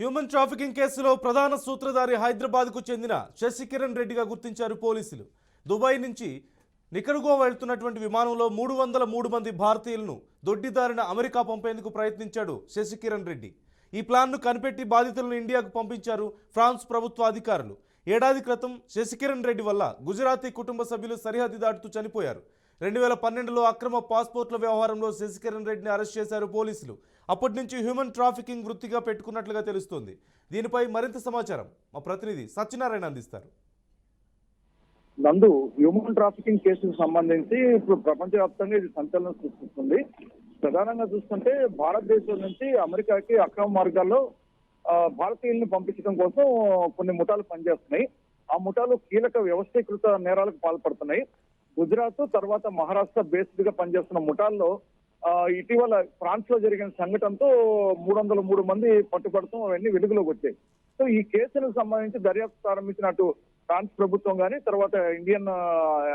Human trafficking కేసులో ప్రధాన సూత్రధారి హైదరాబాద్కు చెందిన శశికిరణ్ రెడ్డిగా గుర్తించారు పోలీసులు. దుబాయ్ నుంచి నికరుగో వెళ్తున్నటువంటి విమానంలో 303 మంది భారతీయులను దొడ్డిదారిన అమెరికా పంపేందుకు ప్రయత్నించాడు శశికిరణ్ రెడ్డి. ఈ ప్లాన్ను కనిపెట్టి బాధితులను ఇండియాకు పంపించారు ఫ్రాన్స్ ప్రభుత్వ అధికారులు. ఏడాది క్రితం శశికిరణ్ రెడ్డి వల్ల గుజరాతీ కుటుంబ సభ్యులు సరిహద్దు దాటుతూ చనిపోయారు. 2012లో అక్రమ పాస్పోర్ట్ల వ్యవహారంలో శశికిరణ్ రెడ్డిని అరెస్ట్ చేశారు పోలీసులు. అప్పటి నుంచి హ్యూమన్ ట్రాఫికింగ్ వృత్తిగా పెట్టుకున్నట్లుగా తెలుస్తోంది. దీనిపై మరింత సమాచారం మా ప్రతినిధి సత్యనారాయణ అందిస్తారు. నందు, హ్యూమన్ ట్రాఫికింగ్ కేసుకు సంబంధించి ఇప్పుడు ప్రపంచవ్యాప్తంగా ఇది సంచలనం సృష్టిస్తుంది. ప్రధానంగా చూస్తుంటే భారతదేశం నుంచి అమెరికాకి అక్రమ మార్గాల్లో భారతీయుల్ని పంపించడం కోసం కొన్ని ముఠాలు పనిచేస్తున్నాయి. ఆ ముఠాలు కీలక వ్యవస్థీకృత నేరాలకు పాల్పడుతున్నాయి. గుజరాత్ తర్వాత మహారాష్ట్ర బేస్డ్ గా పనిచేస్తున్న ముఠాల్లో ఇటీవల ఫ్రాన్స్ లో జరిగిన సంఘటనతో 303 మంది పట్టుబడతాం అవన్నీ వెలుగులోకి వచ్చాయి. సో ఈ కేసులకు సంబంధించి దర్యాప్తు ప్రారంభించినట్టు ఫ్రాన్స్ ప్రభుత్వం కానీ తర్వాత ఇండియన్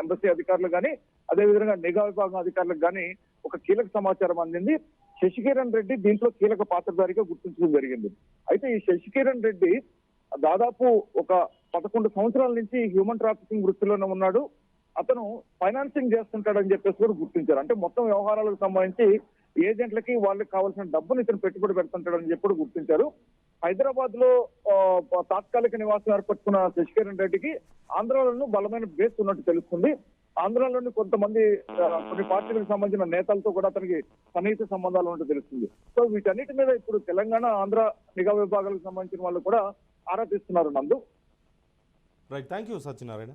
ఎంబసీ అధికారులు కానీ అదేవిధంగా నిఘా విభాగం అధికారులకు కానీ ఒక కీలక సమాచారం అందింది. శశికిరణ్ రెడ్డి దీంట్లో కీలక పాత్రధారిగా గుర్తించడం జరిగింది. అయితే ఈ శశికిరణ్ రెడ్డి దాదాపు ఒక 11 సంవత్సరాల నుంచి హ్యూమన్ ట్రాఫికింగ్ వృత్తిలోనే ఉన్నాడు. అతను ఫైనాన్సింగ్ చేస్తుంటాడని చెప్పేసి కూడా గుర్తించారు. అంటే మొత్తం వ్యవహారాలకు సంబంధించి ఏజెంట్లకి వాళ్ళకి కావాల్సిన డబ్బును ఇతను పెట్టుబడి పెడుతుంటాడని చెప్పి కూడా గుర్తించారు. హైదరాబాద్ లో తాత్కాలిక నివాసం ఏర్పరచుకున్న శశికిరణ్ రెడ్డికి ఆంధ్రాలోనూ బలమైన బేస్ ఉన్నట్టు తెలుస్తుంది. ఆంధ్రాలోని కొంతమంది కొన్ని పార్టీలకు సంబంధించిన నేతలతో కూడా అతనికి సన్నిహిత సంబంధాలు ఉన్నట్టు తెలుస్తుంది. సో వీటన్నిటి మీద ఇప్పుడు తెలంగాణ ఆంధ్ర నిఘా విభాగాలకు సంబంధించిన వాళ్ళు కూడా ఆరా తీస్తున్నారు. నందు, రైట్, థ్యాంక్ యూ సత్యనారాయణ.